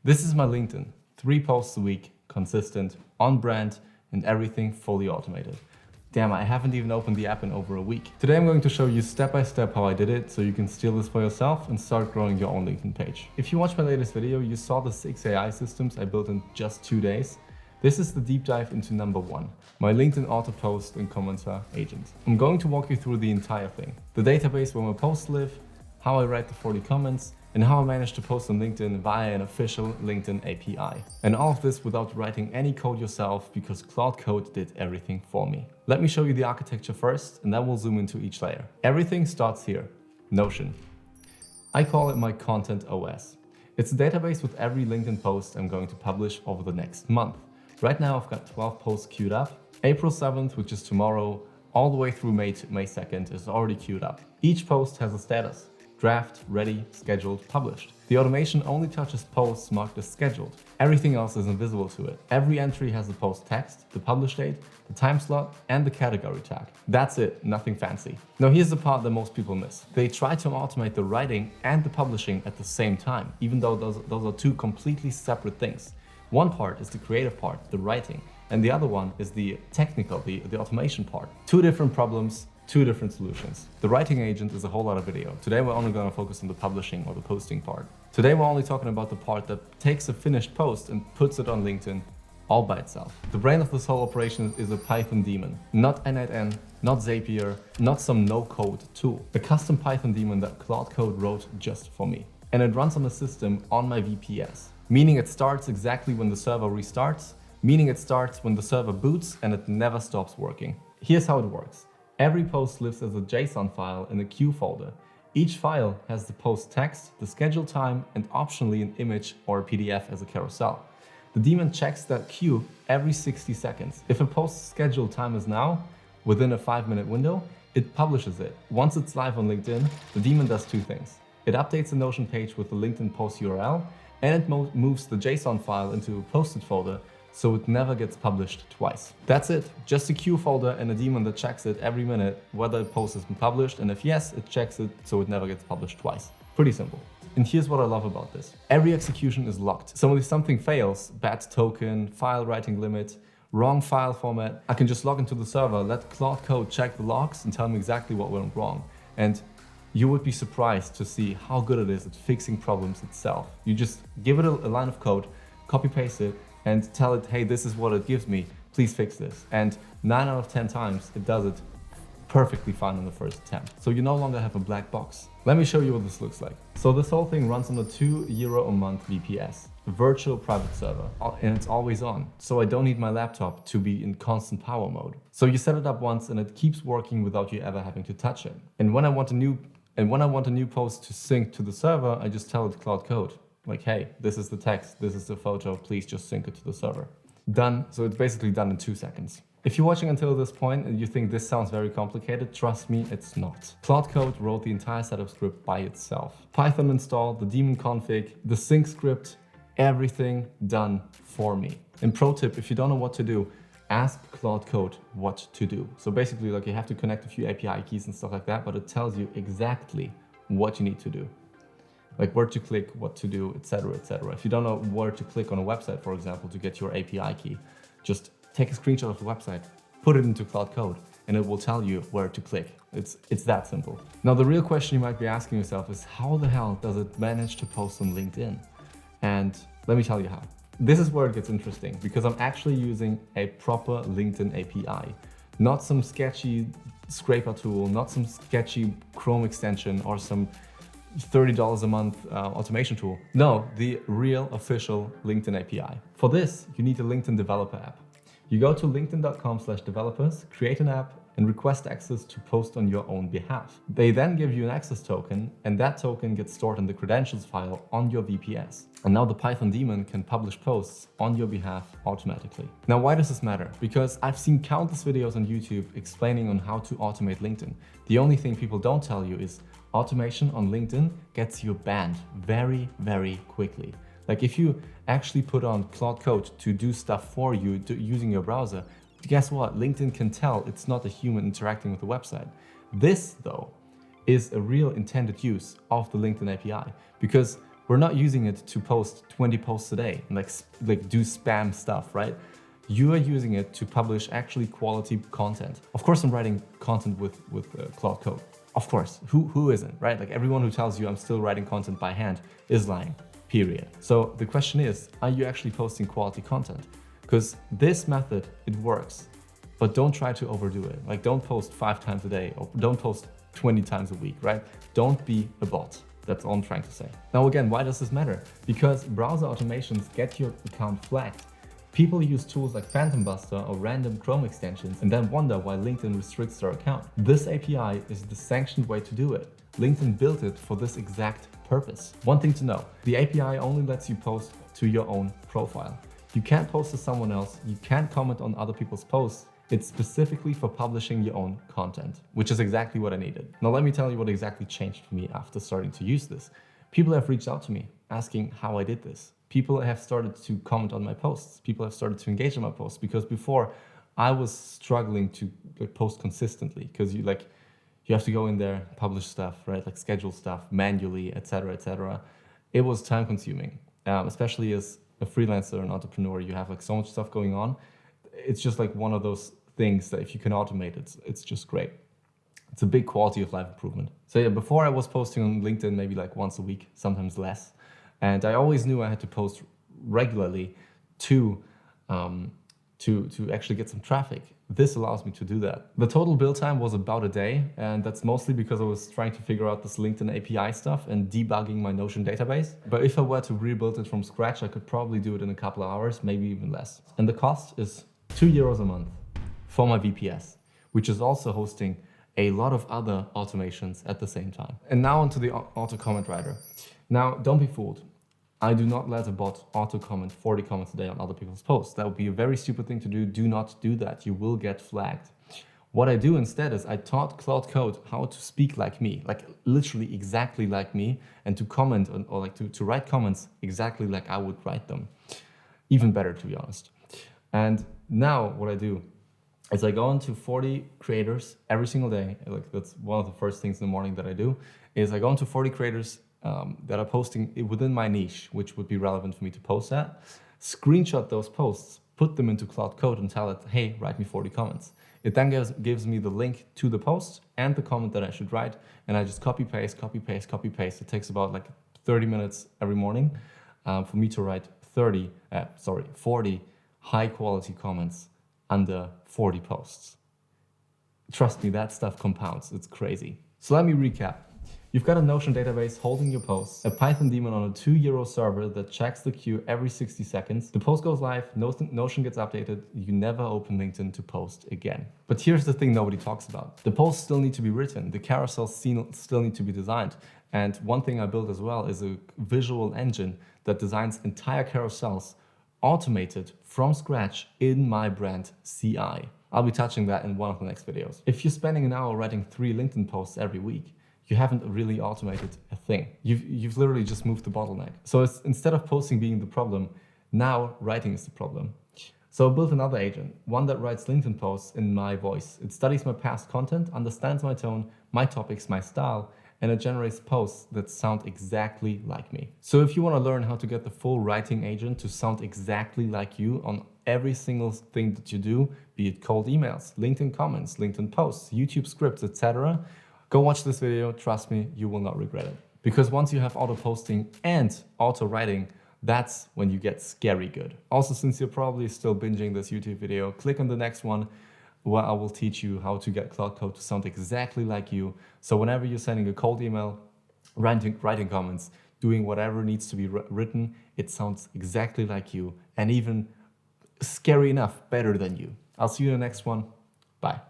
This is my LinkedIn. 3 posts a week, consistent, on brand, and everything fully automated. Damn, I haven't even opened the app in over a week. Today I'm going to show you step by step how I did it so you can steal this for yourself and start growing your own LinkedIn page. If you watched my latest video, you saw the 6 AI systems I built in just 2 days. This is the deep dive into number 1, my LinkedIn auto post and commenter agent. I'm going to walk you through the entire thing. The database where my posts live, how I write the 40 comments, and how I managed to post on LinkedIn via an official LinkedIn API. And all of this without writing any code yourself because Claude Code did everything for me. Let me show you the architecture first, and then we'll zoom into each layer. Everything starts here, Notion. I call it my ContentOS. It's a database with every LinkedIn post I'm going to publish over the next month. Right now I've got 12 posts queued up. April 7th, which is tomorrow, all the way through May 2nd is already queued up. Each post has a status. Draft, ready, scheduled, published. The automation only touches posts marked as scheduled. Everything else is invisible to it. Every entry has the post text, the publish date, the time slot, and the category tag. That's it, nothing fancy. Now here's the part that most people miss. They try to automate the writing and the publishing at the same time, even though those are two completely separate things. One part is the creative part, the writing, and the other one is the technical, the automation part. Two different problems, two different solutions. The writing agent is a whole lot of video. Today we're only going to focus on the publishing or the posting part. Today we're only talking about the part that takes a finished post and puts it on LinkedIn all by itself. The brain of this whole operation is a Python daemon, not n8n, not Zapier, not some no-code tool. A custom Python daemon that Claude Code wrote just for me. And it runs on a system on my VPS, meaning it starts exactly when the server restarts, meaning it starts when the server boots and it never stops working. Here's how it works. Every post lives as a JSON file in a queue folder. Each file has the post text, the schedule time, and optionally an image or a PDF as a carousel. The daemon checks that queue every 60 seconds. If a post's scheduled time is now, within a 5-minute window, it publishes it. Once it's live on LinkedIn, the daemon does 2 things. It updates the Notion page with the LinkedIn post URL, and it moves the JSON file into a posted folder so it never gets published twice. That's it, just a queue folder and a daemon that checks it every minute whether a post has been published, and if yes, it checks it so it never gets published twice. Pretty simple. And here's what I love about this. Every execution is locked. So if something fails, bad token, file writing limit, wrong file format, I can just log into the server, let Claude Code check the logs and tell me exactly what went wrong. And you would be surprised to see how good it is at fixing problems itself. You just give it a line of code, copy paste it, and tell it, hey, this is what it gives me, please fix this. And 9 out of 10 times, it does it perfectly fine on the first attempt. So you no longer have a black box. Let me show you what this looks like. So this whole thing runs on a €2 a month VPS, a virtual private server, and it's always on. So I don't need my laptop to be in constant power mode. So you set it up once and it keeps working without you ever having to touch it. And when I want a new post to sync to the server, I just tell it Claude Code. Like, hey, this is the text, this is the photo, please just sync it to the server. Done. So it's basically done in 2 seconds. If you're watching until this point and you think this sounds very complicated, trust me, it's not. Claude Code wrote the entire setup script by itself. Python installed, the daemon config, the sync script, everything done for me. And pro tip, if you don't know what to do, ask Claude Code what to do. So basically, like, you have to connect a few API keys and stuff like that, but it tells you exactly what you need to do. Like where to click, what to do, etc., etc. If you don't know where to click on a website, for example, to get your API key, just take a screenshot of the website, put it into Claude Code, and it will tell you where to click. It's that simple. Now, the real question you might be asking yourself is, how the hell does it manage to post on LinkedIn? And let me tell you how. This is where it gets interesting, because I'm actually using a proper LinkedIn API, not some sketchy scraper tool, not some sketchy Chrome extension or some $30 a month automation tool. No, the real official LinkedIn API. For this, you need a LinkedIn developer app. You go to linkedin.com/developers, create an app, and request access to post on your own behalf. They then give you an access token, and that token gets stored in the credentials file on your VPS. And now the Python daemon can publish posts on your behalf automatically. Now, why does this matter? Because I've seen countless videos on YouTube explaining on how to automate LinkedIn. The only thing people don't tell you is automation on LinkedIn gets you banned very, very quickly. Like if you actually put on Claude Code to do stuff for you using your browser, guess what? LinkedIn can tell it's not a human interacting with the website. This, though, is a real intended use of the LinkedIn API, because We're not using it to post 20 posts a day and like do spam stuff, right? You are using it to publish actually quality content. Of course, I'm writing content with Claude Code. Of course, who isn't, right? Like everyone who tells you I'm still writing content by hand is lying, period. So the question is, are you actually posting quality content? Because this method, it works, but don't try to overdo it. Like don't post 5 times a day or don't post 20 times a week, right? Don't be a bot. That's all I'm trying to say. Now again, why does this matter? Because browser automations get your account flagged. People use tools like Phantom Buster or random Chrome extensions and then wonder why LinkedIn restricts their account. This API is the sanctioned way to do it. LinkedIn built it for this exact purpose. One thing to know, the API only lets you post to your own profile. You can't post to someone else, you can't comment on other people's posts. It's specifically for publishing your own content, which is exactly what I needed. Now let me tell you what exactly changed for me after starting to use this. People have reached out to me asking how I did this. People have started to comment on my posts. People have started to engage on my posts because before I was struggling to post consistently because you have to go in there, publish stuff, right? Like schedule stuff manually, etc., etc. It was time consuming, especially as a freelancer and entrepreneur. You have like so much stuff going on. It's just like one of those things that if you can automate it, it's just great. It's a big quality of life improvement. So yeah, before I was posting on LinkedIn maybe like once a week, sometimes less. And I always knew I had to post regularly to actually get some traffic. This allows me to do that. The total build time was about a day, and that's mostly because I was trying to figure out this LinkedIn API stuff and debugging my Notion database. But if I were to rebuild it from scratch, I could probably do it in a couple of hours, maybe even less. And the cost is €2 a month for my VPS, which is also hosting a lot of other automations at the same time. And now onto the auto comment writer. Now, don't be fooled. I do not let a bot auto-comment 40 comments a day on other people's posts. That would be a very stupid thing to do. Do not do that. You will get flagged. What I do instead is I taught Claude Code how to speak like me, like literally exactly like me, and to comment or like to write comments exactly like I would write them. Even better, to be honest. And now what I do is I go into 40 creators every single day. Like that's one of the first things in the morning that I do is I go into 40 creators that are posting within my niche, which would be relevant for me to post at, screenshot those posts, put them into Claude Code and tell it, hey, write me 40 comments. It then gives me the link to the post and the comment that I should write. And I just copy, paste, copy, paste, copy, paste. It takes about like 30 minutes every morning for me to write 40 high quality comments under 40 posts. Trust me, that stuff compounds. It's crazy. So let me recap. You've got a Notion database holding your posts, a Python daemon on a €2 server that checks the queue every 60 seconds. The post goes live, Notion gets updated, you never open LinkedIn to post again. But here's the thing nobody talks about. The posts still need to be written, the carousels still need to be designed. And one thing I built as well is a visual engine that designs entire carousels automated from scratch in my brand CI. I'll be touching that in one of the next videos. If you're spending an hour writing 3 LinkedIn posts every week, you haven't really automated a thing. You've literally just moved the bottleneck. So instead of posting being the problem, now writing is the problem. So I built another agent, one that writes LinkedIn posts in my voice. It studies my past content, understands my tone, my topics, my style, and it generates posts that sound exactly like me. So if you want to learn how to get the full writing agent to sound exactly like you on every single thing that you do, be it cold emails, LinkedIn comments, LinkedIn posts, YouTube scripts, etc., go watch this video. Trust me, you will not regret it. Because once you have auto posting and auto writing, that's when you get scary good. Also, since you're probably still binging this YouTube video, click on the next one where I will teach you how to get Claude Code to sound exactly like you. So whenever you're sending a cold email, writing comments, doing whatever needs to be written, it sounds exactly like you and even scary enough better than you. I'll see you in the next one. Bye.